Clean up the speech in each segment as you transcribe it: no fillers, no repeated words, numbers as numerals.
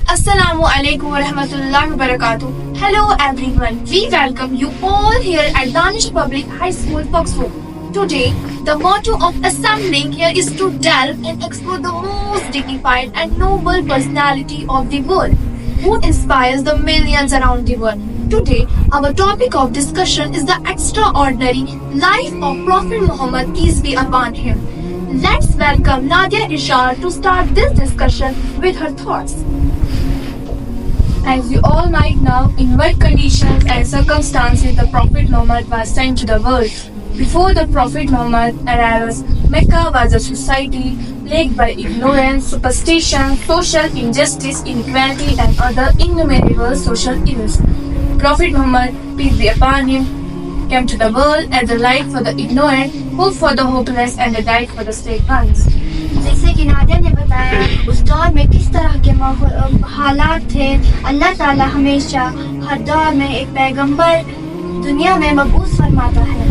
Assalamu alaikum wa rahmatullahi wa barakatuh. Hello everyone. We welcome you all here at Danish Public High School, Foxborough. Today, the motto of assembling here is to delve and explore the most dignified and noble personality of the world, who inspires the millions around the world. Today, our topic of discussion is the extraordinary life of Prophet Muhammad, peace be upon him. Let's welcome Nadia Ishar to start this discussion with her thoughts. As you all might know, in what conditions and circumstances the Prophet Muhammad was sent to the world. Before the Prophet Muhammad arrivals, Mecca was a society plagued by ignorance, superstition, social injustice, inequality, and other innumerable social evils. Prophet Muhammad, peace be upon him, came to the world as a light for the ignorant, hope for the hopeless, and a guide for the straight ones. जैसे कि नादिया ने बताया उस दौर में किस तरह के हालात थे। अल्लाह ताला हमेशा हर दौर में एक पैगंबर दुनिया में मबूस फरमाता है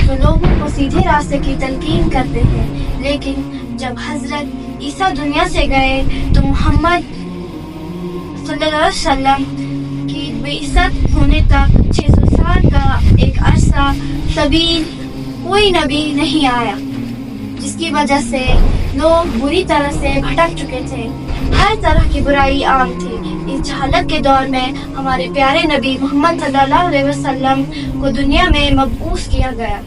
तो लोगों को सीधे रास्ते की तलकीन करते हैं, लेकिन जब हजरत ईसा दुनिया से गए तो मोहम्मद सल्लल्लाहु अलैहि वसल्लम की बेइज्जत होने तक 600 साल का एक अरसा तवील कोई नबी नहीं आया, जिसकी वजह से लोग बुरी तरह से भटक चुके थे। हर तरह की बुराई आम थी। इस हालत के दौर में हमारे प्यारे नबी मोहम्मद सल्लल्लाहु अलैहि वसल्लम को दुनिया में मबऊस किया गया।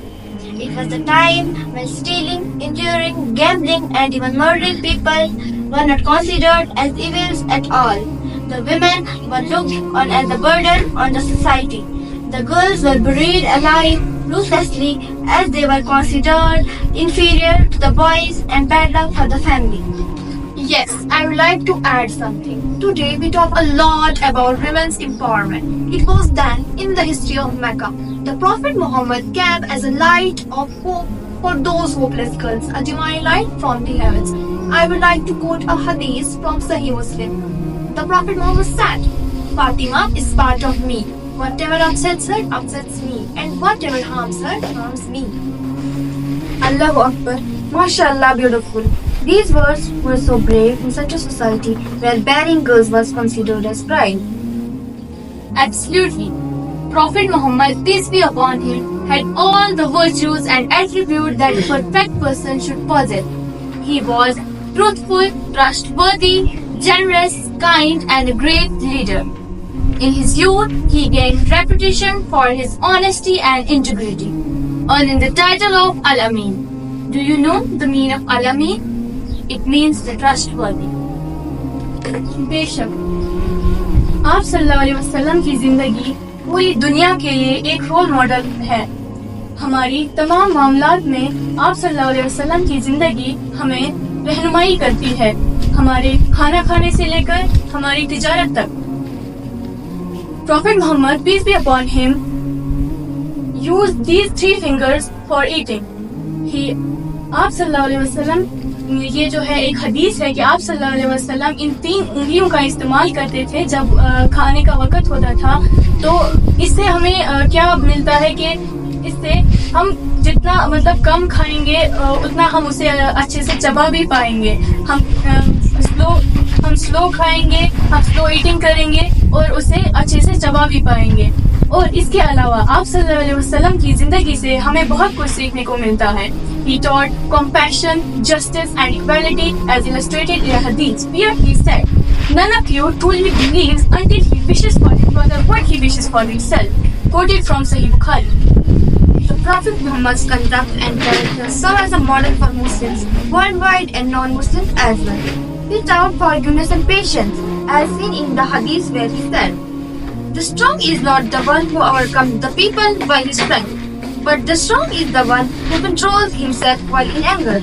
It was the time when stealing, injuring, gambling and even murdering people were not considered as evils at all. The women were looked on as a burden on the society. The girls were buried alive ruthlessly as they were considered inferior to the boys and bad luck for the family. Yes, I would like to add something. Today we talk a lot about women's empowerment. It was done in the history of Mecca. The Prophet Muhammad came as a light of hope for those hopeless girls, a divine light from the heavens. I would like to quote a hadith from Sahih Muslim. The Prophet Muhammad said, Fatima is part of me. Whatever upsets her, upsets me. And whatever harms her, harms me. Allahu Akbar. MashaAllah, beautiful. These words were so brave in such a society where bearing girls was considered as pride. Absolutely. Prophet Muhammad, peace be upon him, had all the virtues and attributes that a perfect person should possess. He was truthful, trustworthy, generous, kind, and a great leader. In his youth, he gained reputation for his honesty and integrity, earning the title of Al-Amin. Do you know the meaning of Al-Amin? It means the trustworthy. बेशक आप सल्लल्लाहु अलैहि वसल्लम की जिंदगी पूरी दुनिया के लिए एक रोल मॉडल है। हमारी तमाम मामलात में आप सल्लल्लाहु अलैहि वसल्लम की जिंदगी हमें रहनुमाई करती है, हमारे खाना खाने से लेकर हमारी तिजारत तक। Prophet Muhammad, peace be upon him, used these 3 fingers for eating. आप सल्लल्लाहु अलैहि वसल्लम, ये जो है एक हदीस है कि आप सल्लल्लाहु अलैहि वसल्लम इन 3 उंगलियों का इस्तेमाल करते थे जब खाने का वक्त होता था। तो इससे हमें क्या मिलता है कि इससे हम जितना मतलब कम खाएंगे उतना हम उसे अच्छे से चबा भी पाएंगे। हम स्लो खाएंगे, हम स्लो ईटिंग करेंगे और उसे अच्छे से चबा भी पाएंगे। और इसके अलावा आप सल्लल्लाहु अलैहि वसल्लम की जिंदगी से हमें बहुत कुछ सीखने को मिलता है। He taught compassion, justice and equality as illustrated in a hadith where he said, none of you truly believes until he wishes for his brother what he wishes for himself. Quoted from Sahih Bukhari. The Prophet Muhammad's conduct and character serve as a model for Muslims worldwide and non-Muslims as well. He taught forgiveness and patience, as seen in the hadith where he said, the strong is not the one who overcomes the people by his strength, but the strong is the one who controls himself while in anger.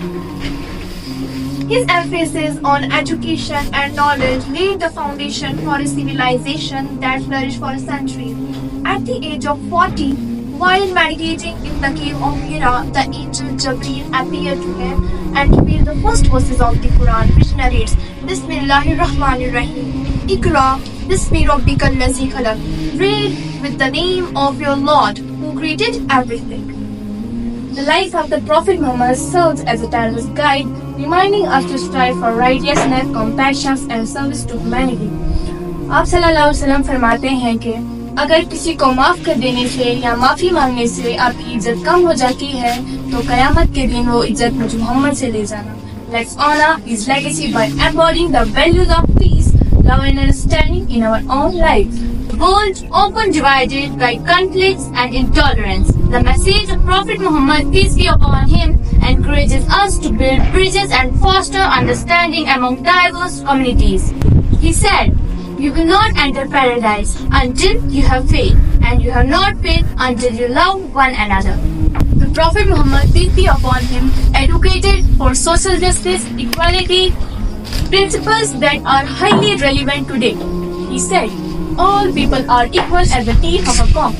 His emphasis on education and knowledge laid the foundation for a civilization that flourished for centuries. At the age of 40, while meditating in the cave of Hira, the angel Jabreel appeared to him and revealed the first verses of the Quran, which narrates, Bismillahir Rahmanir Rahim. Iqra, Bismi Rabbikal Lazi Khalaq. Read with the name of your Lord, who created everything. The life of the Prophet Muhammad serves as a timeless guide, reminding us to strive for righteousness, compassion, and service to humanity. आप सल्लल्लाहु अलैहि वसल्लम फरमाते हैं कि अगर किसी को माफ कर देने से या माफी मांगने से आपकी इज्जत कम हो जाती है तो कयामत के दिन वो इज्जत मुझ मोहम्मद से ले जाना। Let's honor his legacy by embodying the values of peace, love and understanding in our own lives. The world often divided by conflicts and intolerance. The message of Prophet Muhammad, peace be upon him, encourages us to build bridges and foster understanding among diverse communities. He said, "You will not enter paradise until you have faith, and you have not faith until you love one another." The Prophet Muhammad, peace be upon him, advocated for social justice, equality, principles that are highly relevant today. He said, "All people are equal at the teeth of a comb."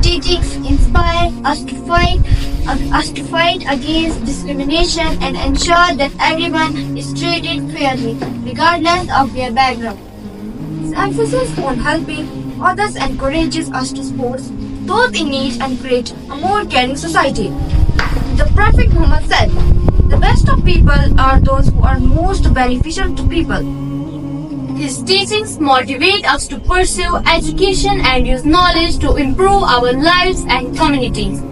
Teachings inspire us to fight against discrimination and ensure that everyone is treated fairly, regardless of their background. His emphasis on helping others encourages us to support those in need and create a more caring society. The Prophet Muhammad said, "The best of people are those who are most beneficial to people." His teachings motivate us to pursue education and use knowledge to improve our lives and communities.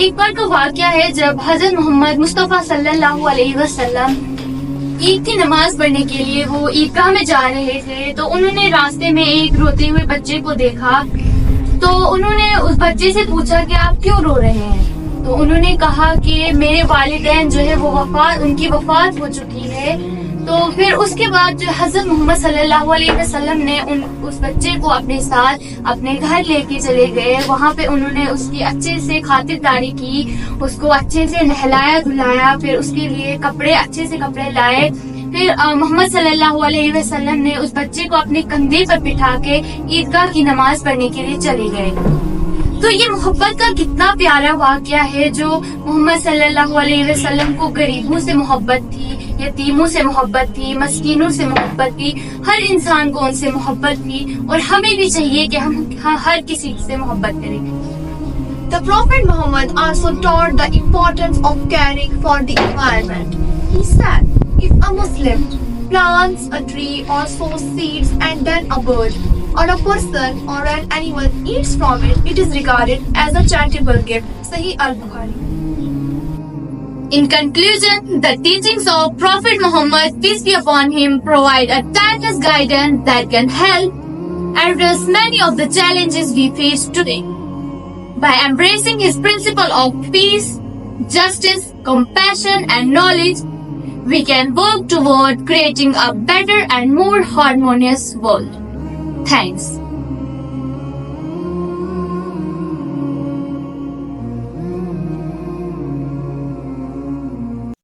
एक बार का वाकया है जब हजरत मोहम्मद मुस्तफा सल्लल्लाहु अलैहि वसल्लम ईद की नमाज पढ़ने के लिए वो ईदगाह में जा रहे थे, तो उन्होंने रास्ते में एक रोते हुए बच्चे को देखा। तो उन्होंने उस बच्चे से पूछा कि आप क्यों रो रहे हैं? तो उन्होंने कहा कि मेरे वालिदैन जो है वो उनकी वफात हो चुकी है। तो फिर उसके बाद जो हजरत मोहम्मद सल्लल्लाहु अलैहि वसल्लम ने उस बच्चे को अपने साथ अपने घर लेके चले गए। वहाँ पे उन्होंने उसकी अच्छे से खातिरदारी की, उसको अच्छे से नहलाया धुलाया, फिर उसके लिए अच्छे से कपड़े लाए। फिर मोहम्मद सल्लल्लाहु अलैहि वसल्लम ने उस बच्चे को अपने कंधे पर बिठा के ईदगाह की नमाज पढ़ने के लिए चले गए। तो ये मोहब्बत का कितना प्यारा वाकया है, जो मोहम्मद सल्लल्लाहु अलैहि वसल्लम को गरीबों से मोहब्बत थी, यतीमों से मोहब्बत थी, मस्कीनों से मोहब्बत थी, हर इंसान को उनसे मोहब्बत थी, और हमें भी चाहिए कि हम हर किसी से मोहब्बत करें। The Prophet Muhammad also taught the importance of caring for the environment. He said, "If a Muslim plants a tree or sows seeds and then a bird or a person or an animal eats from it, it is regarded as a charitable gift." Sahih al-Bukhari. In conclusion, the teachings of Prophet Muhammad, peace be upon him, provide a timeless guidance that can help address many of the challenges we face today. By embracing his principle of peace, justice, compassion, and knowledge, we can work toward creating a better and more harmonious world. Thanks.